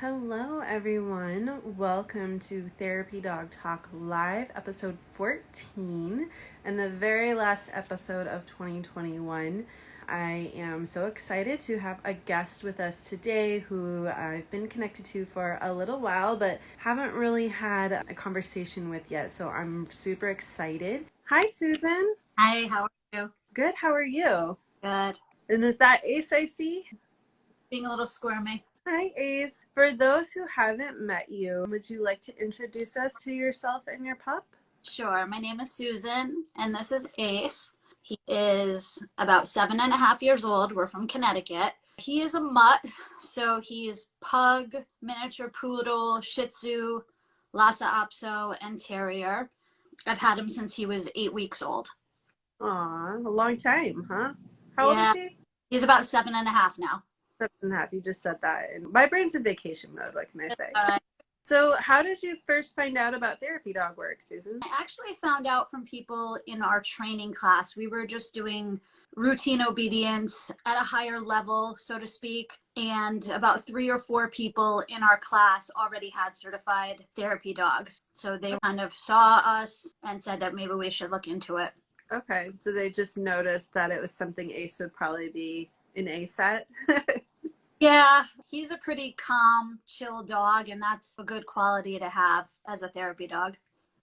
Hello, everyone. Welcome to Therapy Dog Talk Live, episode 14, and the very last episode of 2021. I am so excited to have a guest with us today who I've been connected to for a little while, but haven't really had a conversation with yet. So I'm super excited. Hi, Susan. Hi, how are you? Good. How are you? Good. And is that Ace I see? Being a little squirmy. Hi, Ace. For those who haven't met you, would you like to introduce us to yourself and your pup? Sure. My name is Susan, and this is Ace. He is about 7.5 years old. We're from Connecticut. He is a mutt, so he's pug, miniature poodle, Shih Tzu, Lhasa Apso, and terrier. I've had him since he was 8 weeks old. Aw, a long time, huh? How old is Yeah, he? he's about 7.5 now. 7.5. You just said that. And my brain's in vacation mode, what can I say? All right. So how did you first find out about therapy dog work, Susan? I actually found out from people in our training class. We were just doing routine obedience at a higher level, so to speak. And about 3 or 4 people in our class already had certified therapy dogs. So they kind of saw us and said that maybe we should look into it. Okay, so they just noticed that it was something Ace would probably be an Ace at. Yeah, he's a pretty calm, chill dog, and that's a good quality to have as a therapy dog.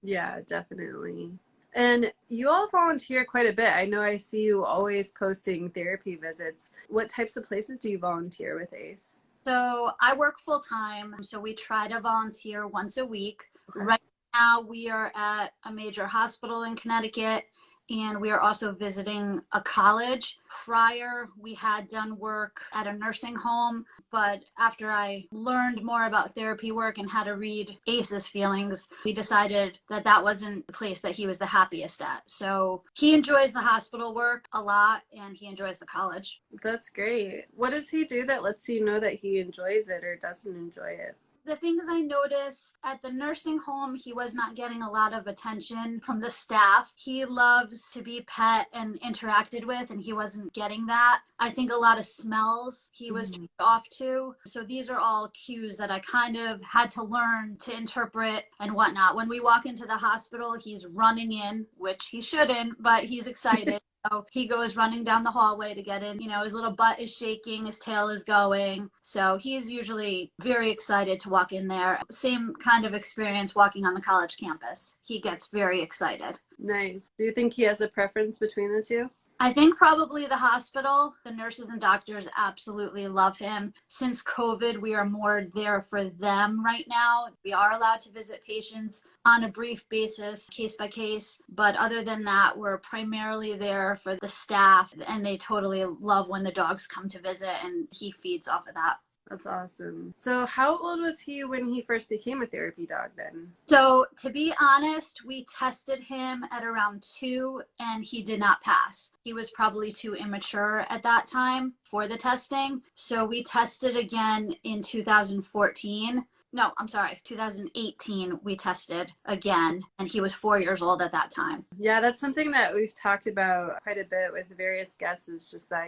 Yeah, definitely. And you all volunteer quite a bit. I know I see you always posting therapy visits. What types of places do you volunteer with Ace? So I work full time, so we try to volunteer once a week. Okay. Right now, we are at a major hospital in Connecticut, and we are also visiting a college. Prior, we had done work at a nursing home, but after I learned more about therapy work and how to read Ace's feelings, we decided that that wasn't the place that he was the happiest at. So he enjoys the hospital work a lot, and he enjoys the college. That's great. What does he do that lets you know that he enjoys it or doesn't enjoy it? The things I noticed at the nursing home, he was not getting a lot of attention from the staff. He loves to be pet and interacted with, and he wasn't getting that. I think a lot of smells he was turned off to. So these are all cues that I kind of had to learn to interpret and whatnot. When we walk into the hospital, he's running in, which he shouldn't, but he's excited. So he goes running down the hallway to get in. You know, his little butt is shaking, his tail is going. So he's usually very excited to walk in there. Same kind of experience walking on the college campus. He gets very excited. Nice. Do you think he has a preference between the two? I think probably the hospital. The nurses and doctors absolutely love him. Since COVID, we are more there for them right now. We are allowed to visit patients on a brief basis, case by case. But other than that, we're primarily there for the staff, and they totally love when the dogs come to visit, and he feeds off of that. That's awesome. So how old was he when he first became a therapy dog then? So to be honest, we tested him at around 2 and he did not pass. He was probably too immature at that time for the testing. So we tested again in 2014. No, I'm sorry, 2018 we tested again, and he was 4 years old at that time. Yeah, that's something that we've talked about quite a bit with various guests, is just that,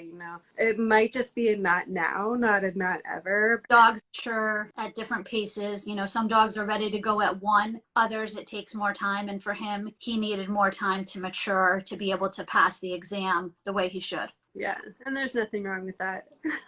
it might just be a not now, not a not ever. Dogs mature at different paces. You know, some dogs are ready to go at 1, others it takes more time. And for him, he needed more time to mature to be able to pass the exam the way he should. Yeah, and there's nothing wrong with that.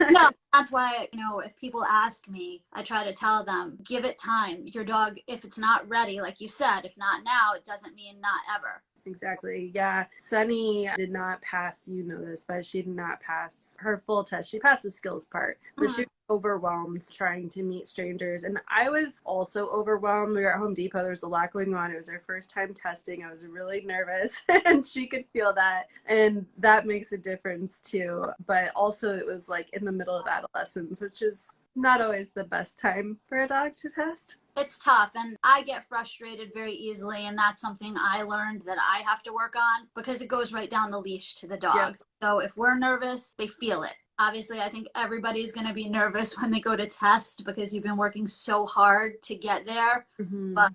No, that's why, if people ask me, I try to tell them, give it time. Your dog, if it's not ready, like you said, if not now, it doesn't mean not ever. Exactly. Yeah. Sunny did not pass, you know this, but she did not pass her full test. She passed the skills part, but she was overwhelmed trying to meet strangers. And I was also overwhelmed. We were at Home Depot. There was a lot going on. It was her first time testing. I was really nervous and she could feel that. And that makes a difference too. But also it was like in the middle of adolescence, which is not always the best time for a dog to test. It's tough, and I get frustrated very easily, and that's something I learned that I have to work on because it goes right down the leash to the dog. Yep. So if we're nervous, they feel it. Obviously, I think everybody's going to be nervous when they go to test because you've been working so hard to get there. Hmm. But,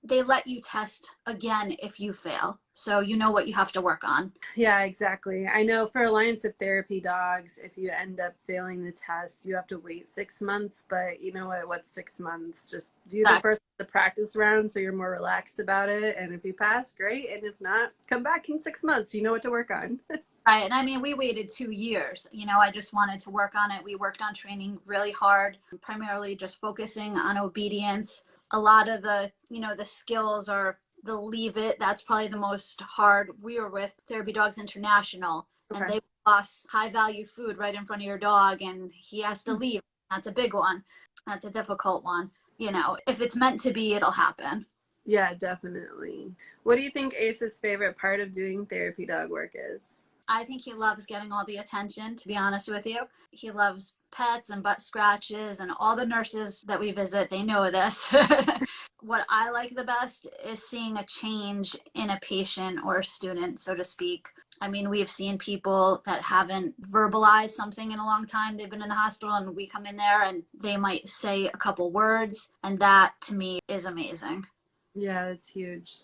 they let you test again if you fail. So you know what you have to work on. Yeah, exactly. I know for Alliance of Therapy dogs, if you end up failing the test, you have to wait 6 months. But you know what? What's 6 months? Just do the practice round so you're more relaxed about it. And if you pass, great. And if not, come back in 6 months. You know what to work on. Right. And I mean, we waited 2 years. I just wanted to work on it. We worked on training really hard, primarily just focusing on obedience. A lot of the skills are the leave it. That's probably the most hard. We were with Therapy Dogs International, and Okay. they toss high value food right in front of your dog, and he has to leave. That's a big one. That's a difficult one. If it's meant to be, it'll happen. Yeah, definitely. What do you think Ace's favorite part of doing therapy dog work is? I think he loves getting all the attention, to be honest with you. He loves pets and butt scratches, and all the nurses that we visit, they know this. What I like the best is seeing a change in a patient or a student, so to speak. I mean, we've seen people that haven't verbalized something in a long time. They've been in the hospital, and we come in there and they might say a couple words, and that to me is amazing. Yeah, that's huge.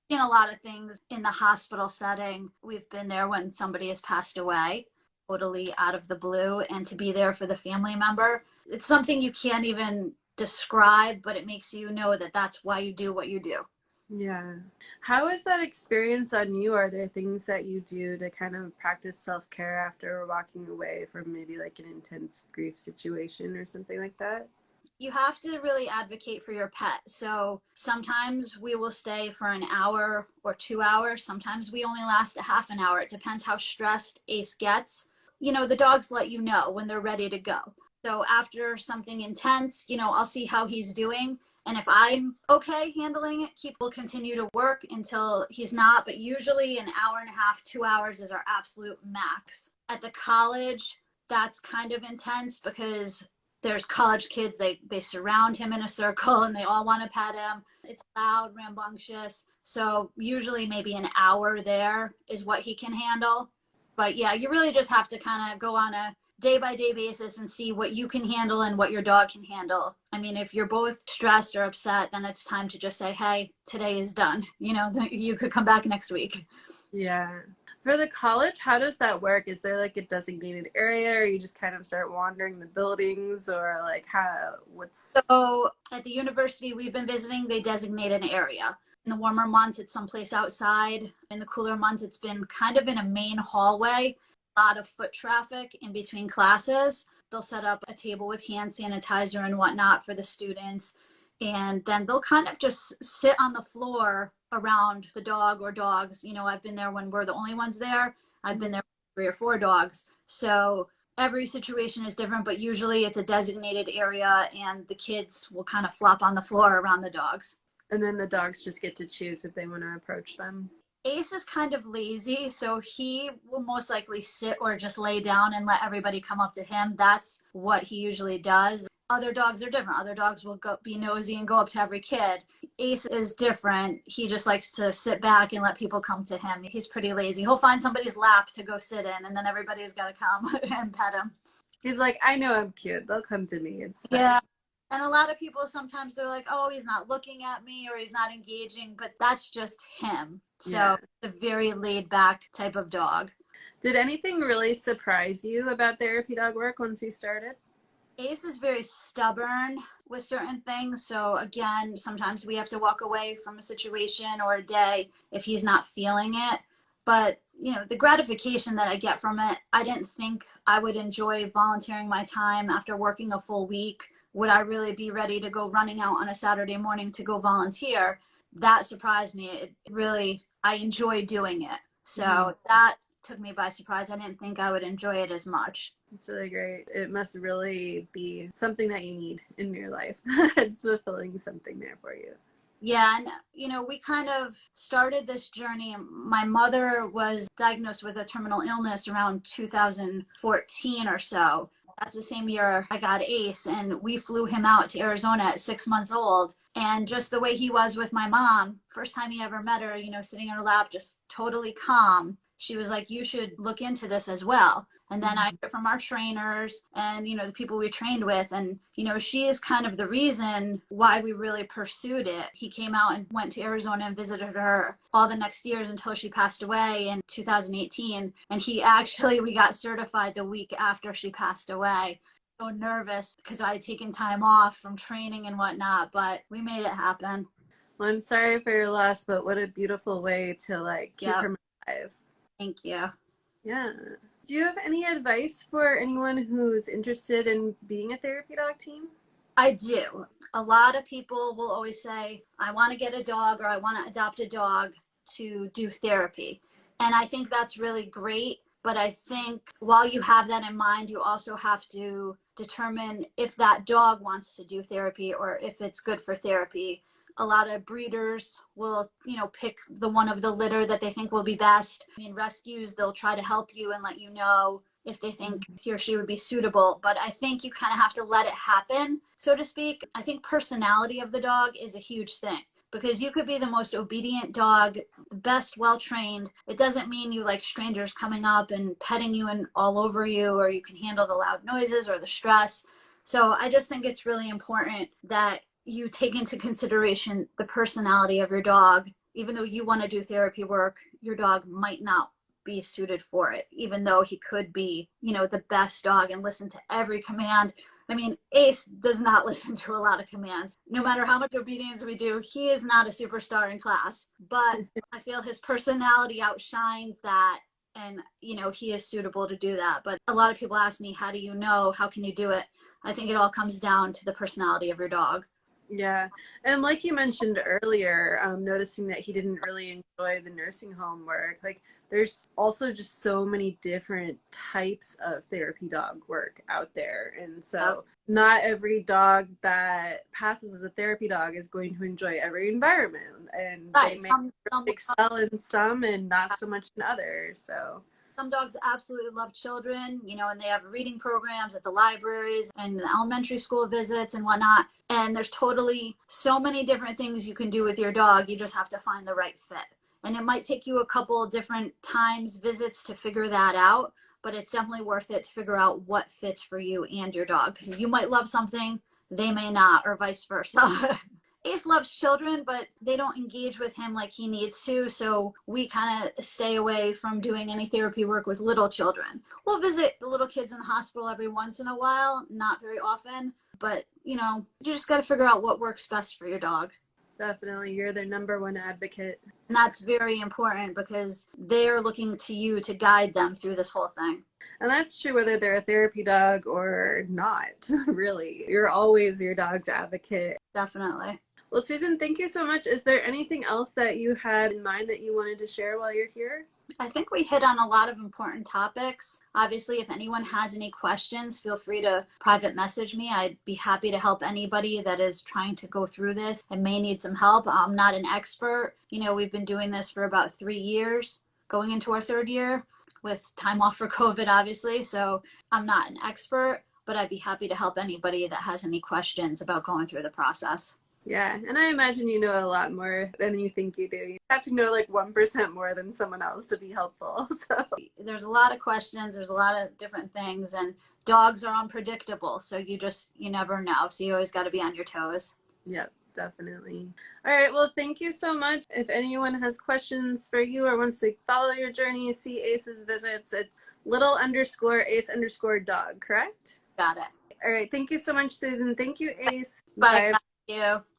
Seen a lot of things in the hospital setting. We've been there when somebody has passed away, totally out of the blue, and to be there for the family member. It's something you can't even describe, but it makes you know that that's why you do what you do. Yeah. How is that experience on you? Are there things that you do to kind of practice self-care after walking away from maybe like an intense grief situation or something like that? You have to really advocate for your pet. So sometimes we will stay for an hour or 2 hours. Sometimes we only last a half an hour. It depends how stressed Ace gets. The dogs let you know when they're ready to go. So after something intense, I'll see how he's doing. And if I'm okay handling it, will continue to work until he's not. But usually an hour and a half, 2 hours is our absolute max. At the college, that's kind of intense because there's college kids, they surround him in a circle and they all want to pet him. It's loud, rambunctious. So usually maybe an hour there is what he can handle. But yeah, you really just have to kind of go on a day by day basis and see what you can handle and what your dog can handle. I mean, if you're both stressed or upset, then it's time to just say, hey, today is done. You could come back next week. Yeah. For the college, how does that work? Is there like a designated area or you just kind of start wandering the buildings or like what's... So at the university we've been visiting, they designate an area. In the warmer months, it's someplace outside. In the cooler months, it's been kind of in a main hallway. A lot of foot traffic in between classes. They'll set up a table with hand sanitizer and whatnot for the students. And then they'll kind of just sit on the floor around the dog or dogs. I've been there when we're the only ones there. I've been there with 3 or 4 dogs. So every situation is different, but usually it's a designated area and the kids will kind of flop on the floor around the dogs. And then the dogs just get to choose if they want to approach them. Ace is kind of lazy, so he will most likely sit or just lay down and let everybody come up to him. That's what he usually does. Other dogs are different. Other dogs will be nosy and go up to every kid. Ace is different. He just likes to sit back and let people come to him. He's pretty lazy. He'll find somebody's lap to go sit in, and then everybody's got to come and pet him. He's like, I know I'm cute. They'll come to me. It's fine. Yeah. And a lot of people sometimes they're like, oh, he's not looking at me or he's not engaging, but that's just him. So Yeah. It's a very laid back type of dog. Did anything really surprise you about therapy dog work once you started? Ace is very stubborn with certain things. So again, sometimes we have to walk away from a situation or a day if he's not feeling it. But, the gratification that I get from it, I didn't think I would enjoy volunteering my time after working a full week. Would I really be ready to go running out on a Saturday morning to go volunteer? That surprised me. I enjoy doing it. So that took me by surprise. I didn't think I would enjoy it as much. It's really great. It must really be something that you need in your life. It's fulfilling something there for you. Yeah, and we kind of started this journey. My mother was diagnosed with a terminal illness around 2014 or so. That's the same year I got Ace, and we flew him out to Arizona at 6 months old. And just the way he was with my mom, first time he ever met her, sitting in her lap, just totally calm. she was like, you should look into this as well. And then I heard from our trainers and, the people we trained with. And, she is kind of the reason why we really pursued it. He came out and went to Arizona and visited her all the next years until she passed away in 2018. And we got certified the week after she passed away. So nervous because I had taken time off from training and whatnot, but we made it happen. Well, I'm sorry for your loss, but what a beautiful way to like keep her alive. Thank you. Yeah. Do you have any advice for anyone who's interested in being a therapy dog team? I do. A lot of people will always say, I want to get a dog or I want to adopt a dog to do therapy. And I think that's really great. But I think while you have that in mind, you also have to determine if that dog wants to do therapy or if it's good for therapy. A lot of breeders will, pick the one of the litter that they think will be best. I mean, rescues, they'll try to help you and let you know if they think he or she would be suitable. But I think you kind of have to let it happen, so to speak. I think personality of the dog is a huge thing because you could be the most obedient dog, best well-trained. It doesn't mean you like strangers coming up and petting you and all over you, or you can handle the loud noises or the stress. So I just think it's really important that you take into consideration the personality of your dog. Even though you want to do therapy work, your dog might not be suited for it, even though he could be, the best dog and listen to every command. I mean, Ace does not listen to a lot of commands. No matter how much obedience we do, he is not a superstar in class. But I feel his personality outshines that. And, he is suitable to do that. But a lot of people ask me, how do you know? How can you do it? I think it all comes down to the personality of your dog. Yeah. And like you mentioned earlier, noticing that he didn't really enjoy the nursing home work, like there's also just so many different types of therapy dog work out there. And so not every dog that passes as a therapy dog is going to enjoy every environment. And they may excel in some and not so much in others. So some dogs absolutely love children, and they have reading programs at the libraries and the elementary school visits and whatnot. And there's totally so many different things you can do with your dog. You just have to find the right fit. And it might take you a couple different times, visits to figure that out, but it's definitely worth it to figure out what fits for you and your dog. Because you might love something, they may not, or vice versa. Ace loves children, but they don't engage with him like he needs to. So we kind of stay away from doing any therapy work with little children. We'll visit the little kids in the hospital every once in a while, not very often. But, you just got to figure out what works best for your dog. Definitely. You're their number one advocate. And that's very important because they're looking to you to guide them through this whole thing. And that's true whether they're a therapy dog or not, really. You're always your dog's advocate. Definitely. Well, Susan, thank you so much. Is there anything else that you had in mind that you wanted to share while you're here? I think we hit on a lot of important topics. Obviously, if anyone has any questions, feel free to private message me. I'd be happy to help anybody that is trying to go through this and may need some help. I'm not an expert. We've been doing this for about 3 years, going into our 3rd year with time off for COVID, obviously. So I'm not an expert, but I'd be happy to help anybody that has any questions about going through the process. Yeah, and I imagine you know a lot more than you think you do. You have to know like 1% more than someone else to be helpful. So there's a lot of questions, there's a lot of different things, and dogs are unpredictable. So you never know. So you always got to be on your toes. Yep, definitely. All right, well, thank you so much. If anyone has questions for you or wants to follow your journey, see Ace's visits, it's little_Ace_dog, correct? Got it. All right, thank you so much, Susan. Thank you, Ace. Bye. Thank you.